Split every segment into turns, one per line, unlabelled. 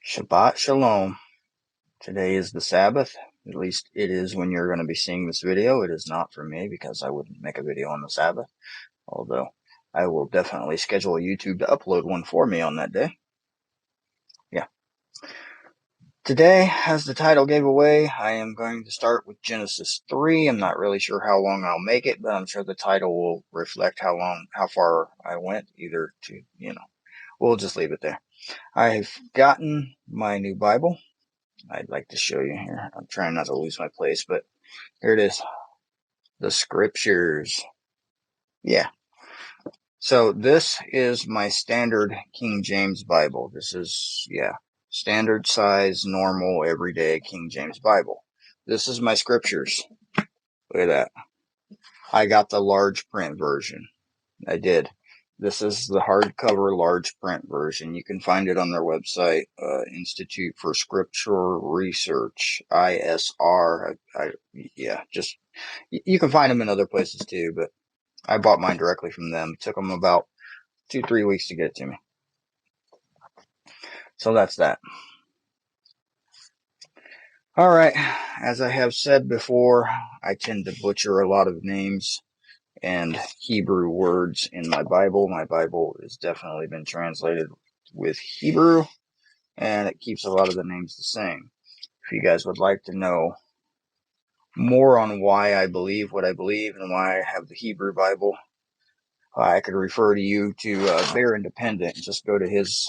Shabbat Shalom. Today is the Sabbath. At least it is when you're going to be seeing this video. It is not for me because I wouldn't make a video on the Sabbath. Although I will definitely schedule YouTube to upload one for me on that day. Yeah. Today, as the title gave away, I am going to start with Genesis 3. I'm not really sure how long I'll make it, but I'm sure the title will reflect how far I went, either to, we'll just leave it there. I've gotten my new Bible. I'd like to show you here. I'm trying not to lose my place, but here it is. The scriptures. Yeah. So this is my standard King James Bible. This is, standard size, normal, everyday King James Bible. This is my scriptures. Look at that. I got the large print version. I did. This is the hardcover large print version. You can find it on their website, Institute for Scriptural Research, ISR. You can find them in other places too, but I bought mine directly from them. It took them about 2-3 weeks to get it to me. So that's that. All right. As I have said before, I tend to butcher a lot of names and Hebrew words in my Bible. My Bible has definitely been translated with Hebrew, and it keeps a lot of the names the same. If you guys would like to know more on why I believe what I believe and why I have the Hebrew Bible, I could refer to you to Bear Independent. Just go to his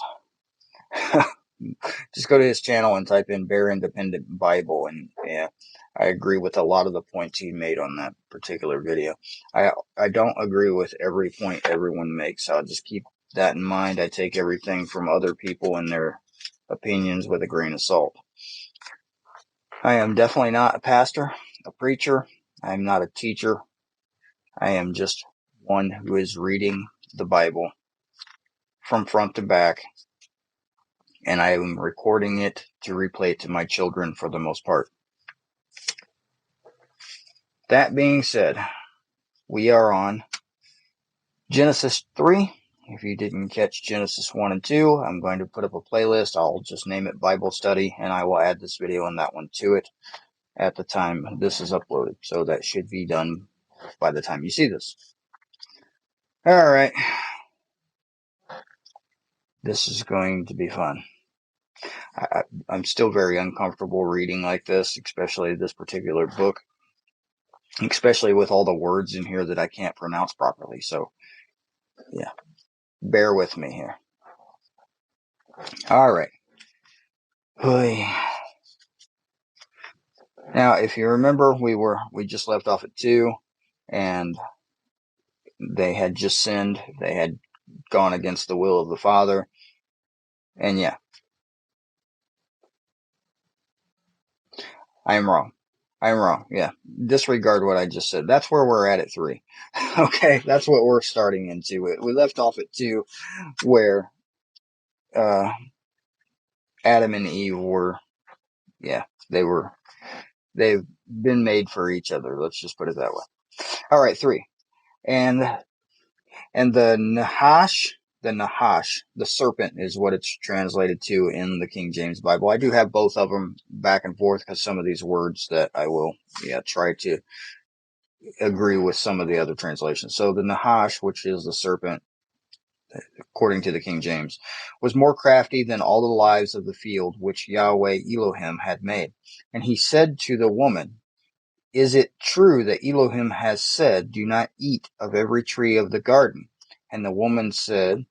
channel and type in Bear Independent Bible, and yeah, I agree with a lot of the points he made on that particular video. I don't agree with every point everyone makes. I'll just keep that in mind. I take everything from other people and their opinions with a grain of salt. I am definitely not a pastor, a preacher. I am not a teacher. I am just one who is reading the Bible from front to back, and I am recording it to replay it to my children for the most part. That being said, we are on Genesis 3. If you didn't catch Genesis 1 and 2, I'm going to put up a playlist. I'll just name it Bible Study, and I will add this video and that one to it at the time this is uploaded. So that should be done by the time you see this. All right. This is going to be fun. I'm still very uncomfortable reading like this, especially this particular book, especially with all the words in here that I can't pronounce properly. So, yeah, bear with me here. All right. Now, if you remember, we just left off at 2, and they had just sinned. They had gone against the will of the Father, and yeah, I am wrong. Yeah, disregard what I just said. That's where we're at 3. Okay, that's what we're starting into. We left off at 2, where Adam and Eve were, they've been made for each other. Let's just put it that way. All right, 3. And the Nahash, the serpent is what it's translated to in the King James Bible. I do have both of them back and forth because some of these words that I will, try to agree with some of the other translations. So the Nahash, which is the serpent, according to the King James, was more crafty than all the lives of the field which Yahweh Elohim had made. And he said to the woman, "Is it true that Elohim has said, 'Do not eat of every tree of the garden'?" And the woman said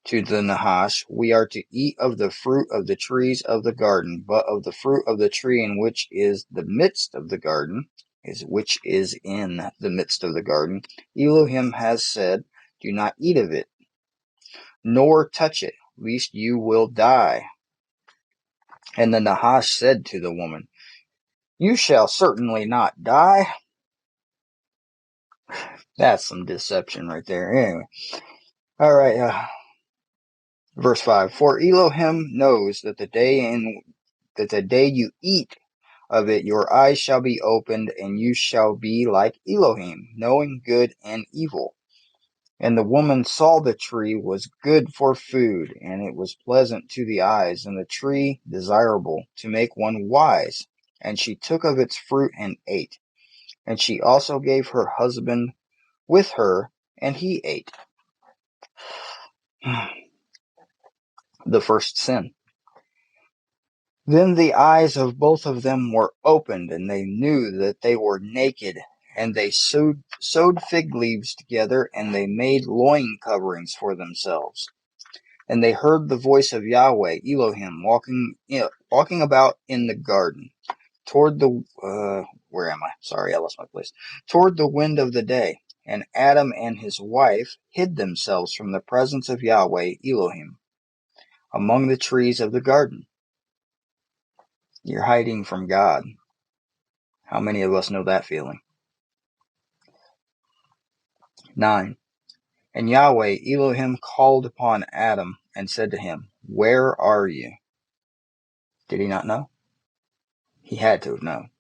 to the Nahash, "We are to eat of the fruit of the trees of the garden, but of the fruit of the tree in which is the midst of the garden, which is in the midst of the garden, Elohim has said, 'Do not eat of it, nor touch it, lest you will die.' And the Nahash said to the woman, 'You shall certainly not die.'" That's some deception right there. Anyway, all right. Verse 5: "For Elohim knows that the day you eat of it, your eyes shall be opened, and you shall be like Elohim, knowing good and evil." And the woman saw the tree was good for food, and it was pleasant to the eyes, and the tree desirable to make one wise. And she took of its fruit and ate. And she also gave her husband with her, and he ate. The first sin. Then the eyes of both of them were opened, and they knew that they were naked. And they sewed fig leaves together, and they made loin coverings for themselves. And they heard the voice of Yahweh Elohim walking about in the garden toward the where am I? Sorry, I lost my place. Toward the wind of the day. And Adam and his wife hid themselves from the presence of Yahweh Elohim among the trees of the garden. You're hiding from God. How many of us know that feeling? 9. And Yahweh Elohim called upon Adam and said to him, Where are you? Did he not know? He had to have known.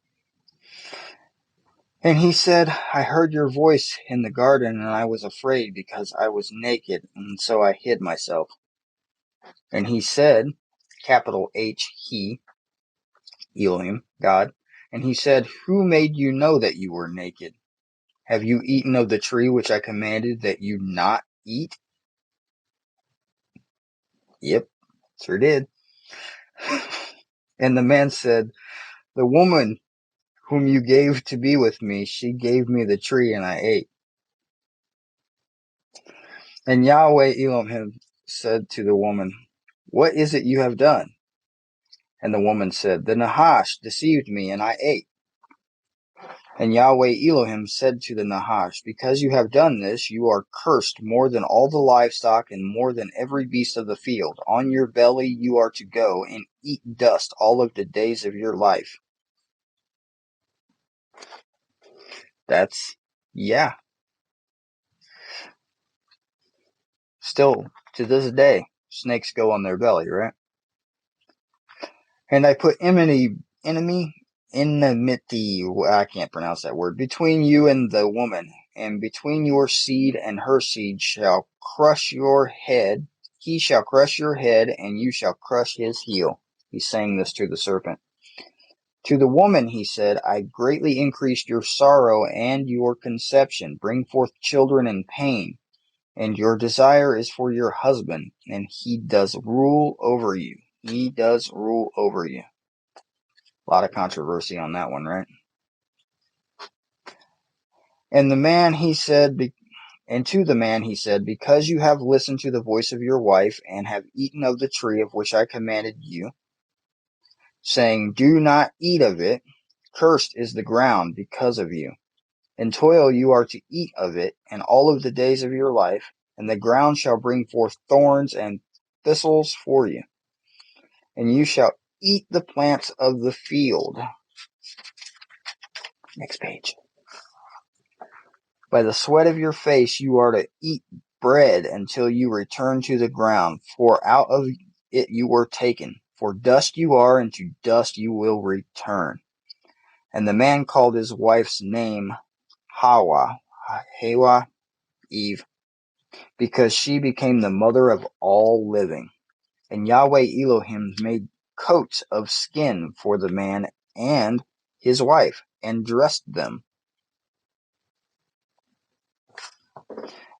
And he said, I heard your voice in the garden, and I was afraid because I was naked, and so I hid myself. And he said, capital H, he, Elohim, God, and he said, Who made you know that you were naked? Have you eaten of the tree which I commanded that you not eat? Yep, sure did. And the man said, The woman whom you gave to be with me, she gave me the tree, and I ate. And Yahweh Elohim said to the woman, What is it you have done? And the woman said, The Nahash deceived me, and I ate. And Yahweh Elohim said to the Nahash, Because you have done this, you are cursed more than all the livestock and more than every beast of the field. On your belly you are to go and eat dust all of the days of your life. Yeah. Still, to this day, snakes go on their belly, right? And I put enmity, I can't pronounce that word, between you and the woman, and between your seed and her seed shall crush your head. He shall crush your head, and you shall crush his heel. He's saying this to the serpent. To the woman he said, I greatly increased your sorrow and your conception. Bring forth children in pain. And your desire is for your husband, and he does rule over you. He does rule over you. A lot of controversy on that one, right? And to the man he said, Because you have listened to the voice of your wife, and have eaten of the tree of which I commanded you, saying, Do not eat of it, cursed is the ground because of you. In toil you are to eat of it, and all of the days of your life, and the ground shall bring forth thorns and thistles for you. And you shall eat the plants of the field. Next page. By the sweat of your face you are to eat bread until you return to the ground, for out of it you were taken. For dust you are, and to dust you will return. And the man called his wife's name Hawa, Eve, because she became the mother of all living. And Yahweh Elohim made coats of skin for the man and his wife, and dressed them.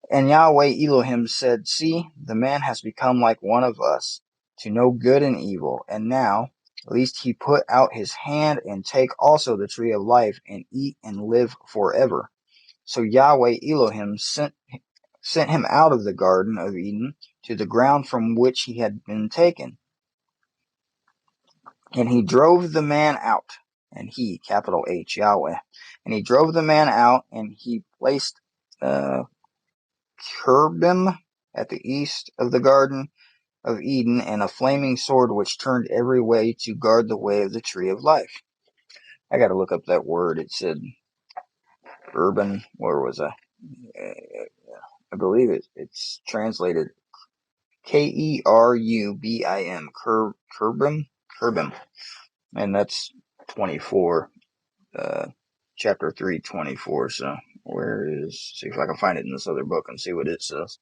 And Yahweh Elohim said, See, the man has become like one of us, to know good and evil. And now, lest he put out his hand and take also the tree of life, and eat and live forever. So Yahweh Elohim sent him out of the Garden of Eden to the ground from which he had been taken. And he drove the man out. And he, capital H, Yahweh. And he drove the man out, and he placed cherubim at the east of the Garden of Eden, and a flaming sword which turned every way to guard the way of the tree of life. I got to look up that word. It said urban. Where was I? I believe it's translated Kerubim. Cherubim. And that's 24. Chapter 3, 24. So Where is, see if I can find it in this other book and see what it says.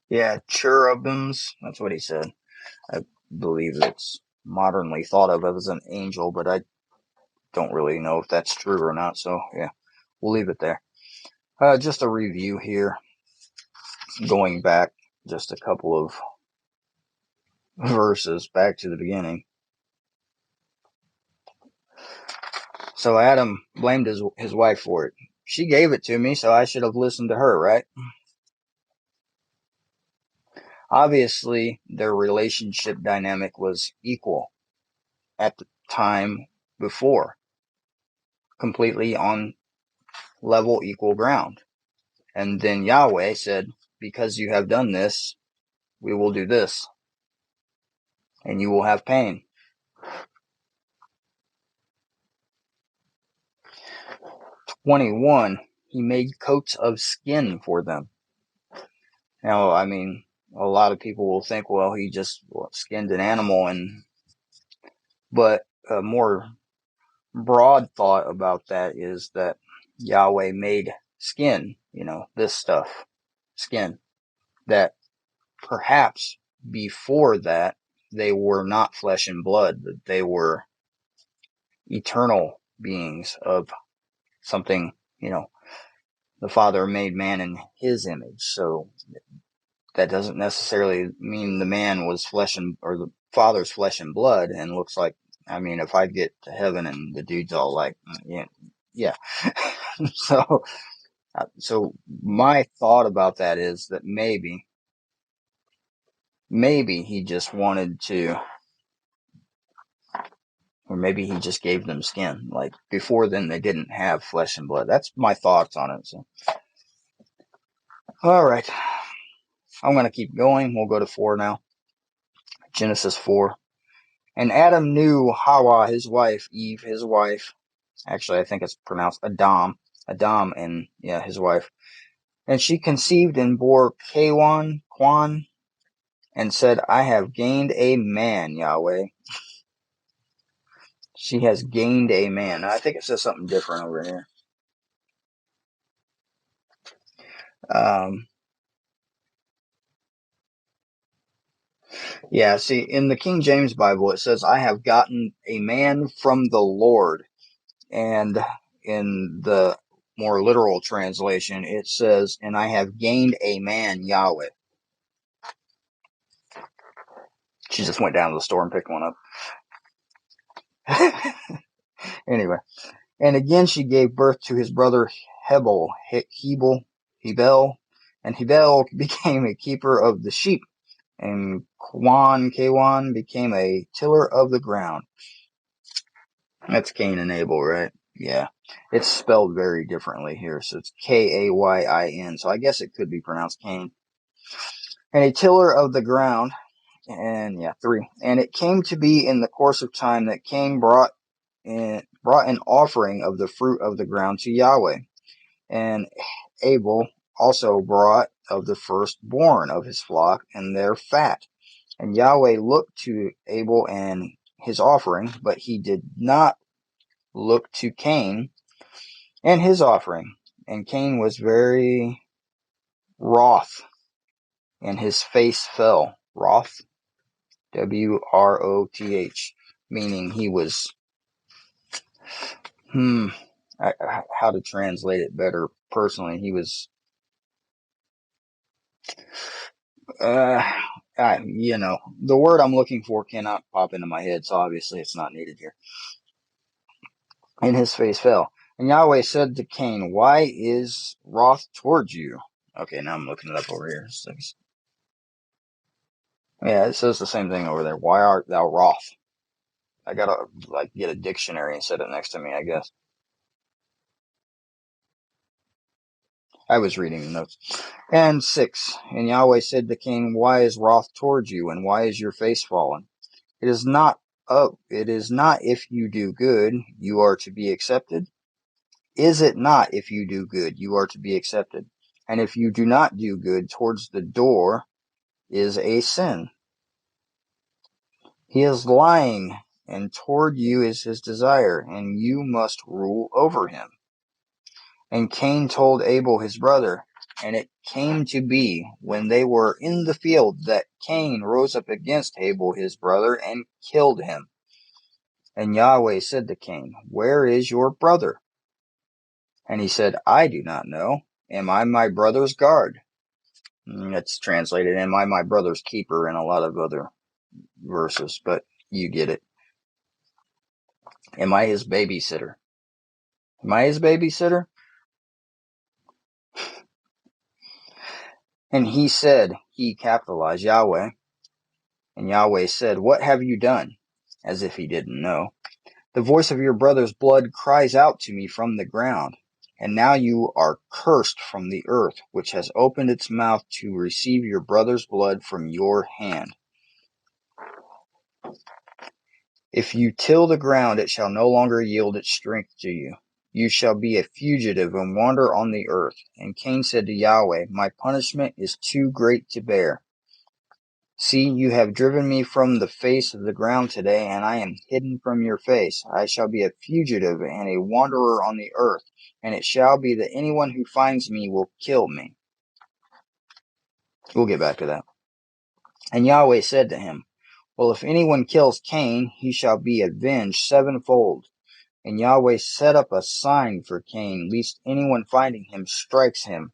Yeah, cherubims, that's what he said. I believe it's modernly thought of as an angel, but I don't really know if that's true or not, so yeah, we'll leave it there. Just a review here, going back just a couple of verses back to the beginning. So Adam blamed his wife for it. She gave it to me, so I should have listened to her, right? Obviously, their relationship dynamic was equal at the time before, completely on level, equal ground. And then Yahweh said, because you have done this, we will do this, and you will have pain. 21, he made coats of skin for them. Now, I mean, a lot of people will think, well, he just skinned an animal, but a more broad thought about that is that Yahweh made skin, this stuff, skin, that perhaps before that they were not flesh and blood, but they were eternal beings of something, the Father made man in his image. So that doesn't necessarily mean the man was or the Father's flesh and blood and looks like, I mean, if I get to heaven and the dude's all like, yeah. So my thought about that is that maybe he just wanted to, or maybe he just gave them skin. Like before then, they didn't have flesh and blood. That's my thoughts on it. So, all right, I'm going to keep going. We'll go to 4 now. Genesis 4. And Adam knew Hawa, his wife, Eve, his wife. Actually, I think it's pronounced Adam, and his wife. And she conceived and bore Kwan, and said, I have gained a man, Yahweh. She has gained a man. I think it says something different over here. Yeah, see, in the King James Bible, it says, I have gotten a man from the Lord. And in the more literal translation, it says, and I have gained a man, Yahweh. She just went down to the store and picked one up. Anyway. And again she gave birth to his brother Hebel, and Hebel became a keeper of the sheep, and Kwan became a tiller of the ground. That's Cain and Abel, right? Yeah. It's spelled very differently here, so it's Kayin, so I guess it could be pronounced Cain. And a tiller of the ground, and 3. And it came to be in the course of time that Cain brought an offering of the fruit of the ground to Yahweh. And Abel also brought of the firstborn of his flock and their fat. And Yahweh looked to Abel and his offering, but he did not look to Cain and his offering. And Cain was very wroth, and his face fell. Wroth, Wroth, meaning he was, how to translate it better personally, he was, the word I'm looking for cannot pop into my head, so obviously it's not needed here. And his face fell. And Yahweh said to Cain, why is wrath towards you? Okay, now I'm looking it up over here. Yeah, it says the same thing over there. Why art thou wroth? I gotta get a dictionary and set it next to me, I guess. I was reading the notes. And 6. And Yahweh said to Cain, why is wrath towards you, and why is your face fallen? It is not if you do good, you are to be accepted. Is it not if you do good, you are to be accepted? And if you do not do good, towards the door is a sin. He is lying and toward you is his desire, and you must rule over him. And Cain told Abel his brother, and it came to be, when they were in the field, that Cain rose up against Abel his brother, and killed him. And Yahweh said to Cain, Where is your brother? And he said, I do not know. Am I my brother's guard? It's translated, Am I my brother's keeper, and a lot of other verses, but you get it. Am I his babysitter? Am I his babysitter? And he said, he capitalized Yahweh, and Yahweh said, What have you done? As if he didn't know. The voice of your brother's blood cries out to me from the ground. And now you are cursed from the earth, which has opened its mouth to receive your brother's blood from your hand. If you till the ground, it shall no longer yield its strength to you. You shall be a fugitive and wander on the earth. And Cain said to Yahweh, My punishment is too great to bear. See, you have driven me from the face of the ground today, and I am hidden from your face. I shall be a fugitive and a wanderer on the earth, and it shall be that anyone who finds me will kill me. We'll get back to that. And Yahweh said to him, Well, if anyone kills Cain, he shall be avenged sevenfold. And Yahweh set up a sign for Cain, lest anyone finding him strikes him.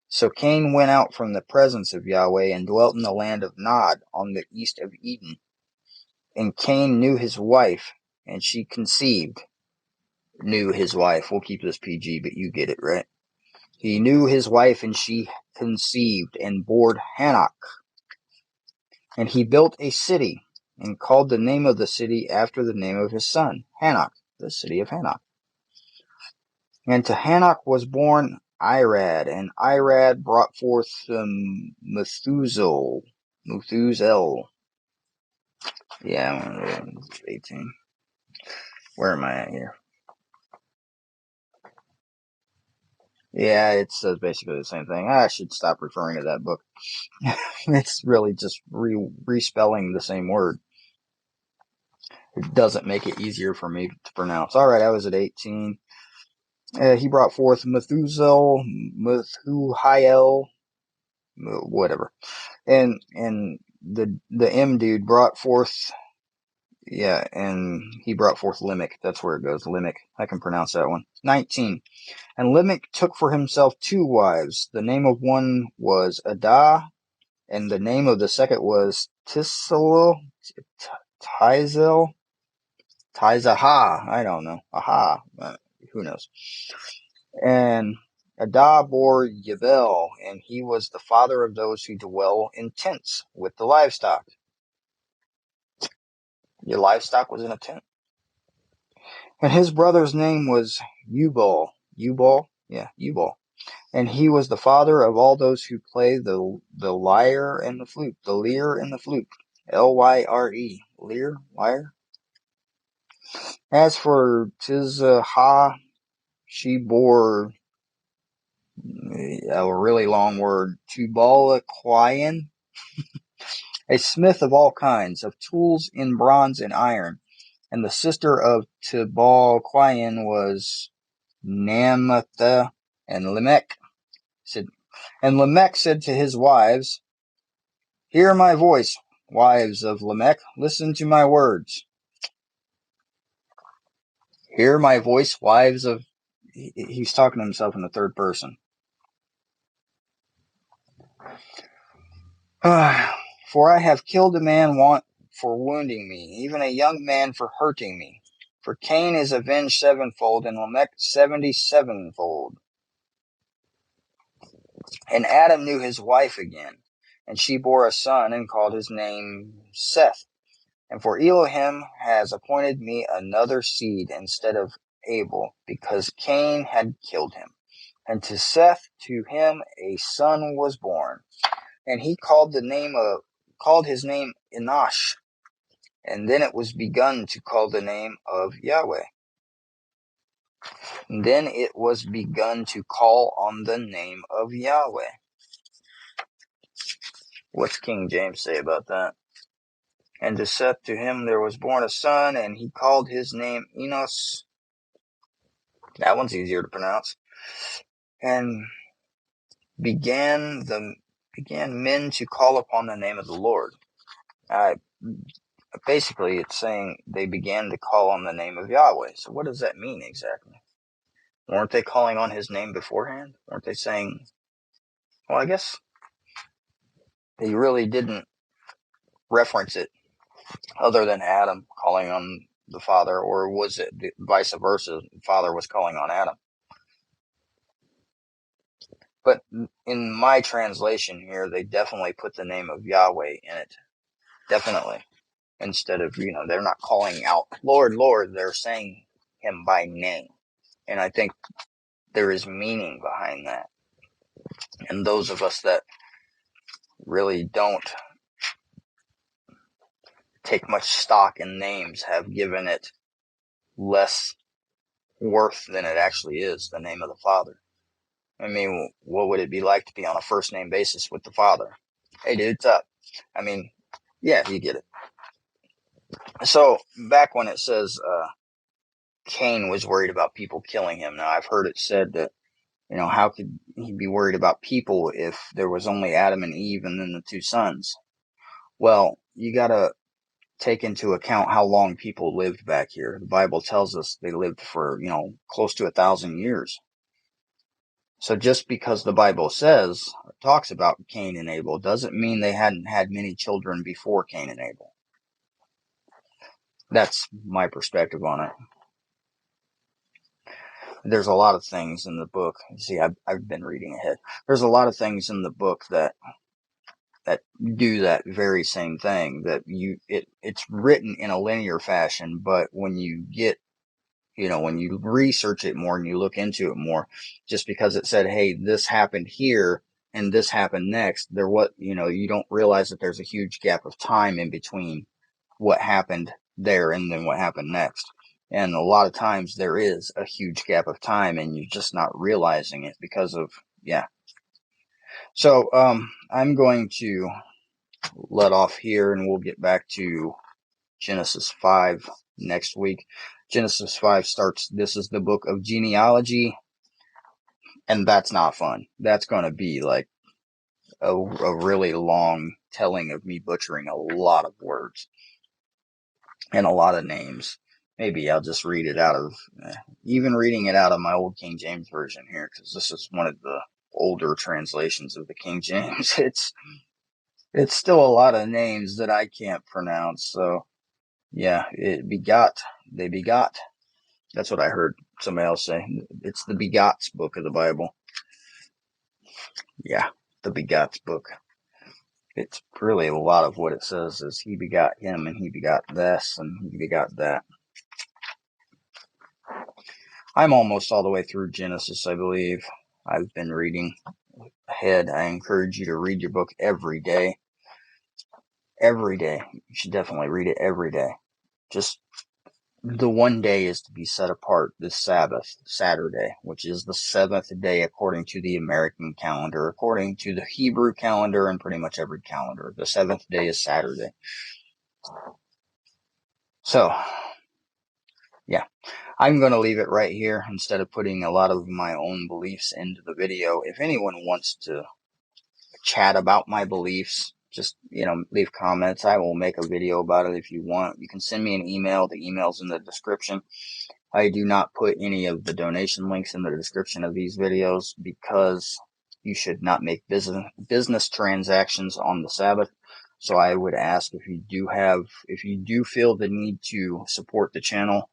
So Cain went out from the presence of Yahweh and dwelt in the land of Nod on the east of Eden. And Cain knew his wife, and she conceived. Knew his wife. We'll keep this PG, but you get it, right? He knew his wife, and she conceived and bore Hanok. And he built a city, and called the name of the city after the name of his son, Hanok, the city of Hanok. And to Hanok was born Irad, and Irad brought forth Methuselah. Yeah, 18. Where am I at here? Yeah, it's basically the same thing. I should stop referring to that book. It's really just respelling the same word. It doesn't make it easier for me to pronounce. All right, I was at 18. He brought forth Methuselah, whatever. And the M dude brought forth, yeah, and he brought forth Limerick. That's where it goes, Limerick. I can pronounce that one. 19. And Limerick took for himself 2 wives. The name of one was Adah, and the name of the second was Tizel, Tizaha. I don't know. Aha. Who knows? And Adah bore Yabel, and he was the father of those who dwell in tents with the livestock. Your livestock was in a tent. And his brother's name was Ubal. Ubal? Yeah, Ubal. And he was the father of all those who play the lyre and the flute. The lyre and the flute. Lyre. Lyre? As for Tizahah, she bore a really long word, Tubal-Aquian, a smith of all kinds, of tools in bronze and iron. And the sister of Tubal-Aquian was Namatha. And Lamech said to his wives, Hear my voice, wives of Lamech, listen to my words. Hear my voice, wives of... He's talking to himself in the third person. For I have killed a man for wounding me, even a young man for hurting me. For Cain is avenged sevenfold, and Lamech 77-fold. And Adam knew his wife again, and she bore a son, and called his name Seth. And for Elohim has appointed me another seed instead of Abel, because Cain had killed him. And to Seth, to him a son was born, and he called his name Enosh. And then it was begun to call the name of Yahweh. And then it was begun to call on the name of Yahweh. What's King James say about that? And to Seth, to him there was born a son, and he called his name Enos. That one's easier to pronounce. And began men to call upon the name of the Lord. Basically, it's saying they began to call on the name of Yahweh. So what does that mean exactly? Weren't they calling on his name beforehand? Weren't they saying, well, I guess they really didn't reference it other than Adam calling on the Father, or was it vice versa? The Father was calling on Adam. But in my translation here, they definitely put the name of Yahweh in it. Definitely. Instead of, they're not calling out, Lord, Lord, they're saying him by name. And I think there is meaning behind that. And those of us that really don't take much stock in names have given it less worth than it actually is, the name of the Father. I mean, what would it be like to be on a first name basis with the Father? Hey, dude, what's up? I mean, yeah, you get it. So, back when it says Cain was worried about people killing him, now I've heard it said that, how could he be worried about people if there was only Adam and Eve and then the two sons? Well, you gotta take into account how long people lived back here. The Bible tells us they lived for, close to 1,000 years. So just because the Bible says, or talks about Cain and Abel, doesn't mean they hadn't had many children before Cain and Abel. That's my perspective on it. There's a lot of things in the book. See, I've been reading ahead. There's a lot of things in the book that do that very same thing. That it's written in a linear fashion, but when you get, when you research it more and you look into it more, just because it said, hey, this happened here and this happened next, you don't realize that there's a huge gap of time in between what happened there and then what happened next. And a lot of times there is a huge gap of time and you're just not realizing it because of, yeah. So, I'm going to let off here and we'll get back to Genesis 5 next week. Genesis 5 starts, this is the book of genealogy, and that's not fun. That's going to be like a really long telling of me butchering a lot of words and a lot of names. Maybe I'll just read it out of, even reading it out of my old King James Version here, because this is one of the older translations of the King James. It's still a lot of names that I can't pronounce, so yeah, they begot. That's what I heard somebody else say. It's the begots book of the Bible. Yeah, the begots book. It's really a lot of what it says is he begot him and he begot this and he begot that. I'm almost all the way through Genesis, I believe. I've been reading ahead. I encourage you to read your book every day. Every day. You should definitely read it every day. Just the one day is to be set apart, this Sabbath, Saturday, which is the seventh day according to the American calendar, according to the Hebrew calendar, and pretty much every calendar. The seventh day is Saturday. So, yeah, I'm going to leave it right here instead of putting a lot of my own beliefs into the video. If anyone wants to chat about my beliefs, just, leave comments. I will make a video about it if you want. You can send me an email. The email's in the description. I do not put any of the donation links in the description of these videos because you should not make business transactions on the Sabbath. So I would ask if you do feel the need to support the channel,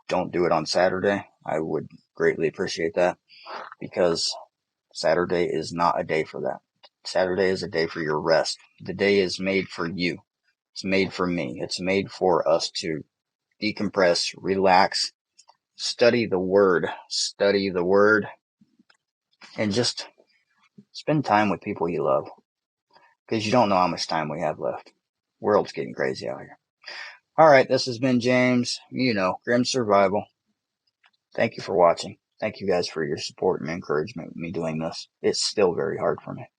don't do it on Saturday. I would greatly appreciate that because Saturday is not a day for that. Saturday is a day for your rest. The day is made for you. It's made for me. It's made for us to decompress, relax, study the word, and just spend time with people you love. Because you don't know how much time we have left. World's getting crazy out here. Alright, this has been James, Grim Survival. Thank you for watching. Thank you guys for your support and encouragement with me doing this. It's still very hard for me.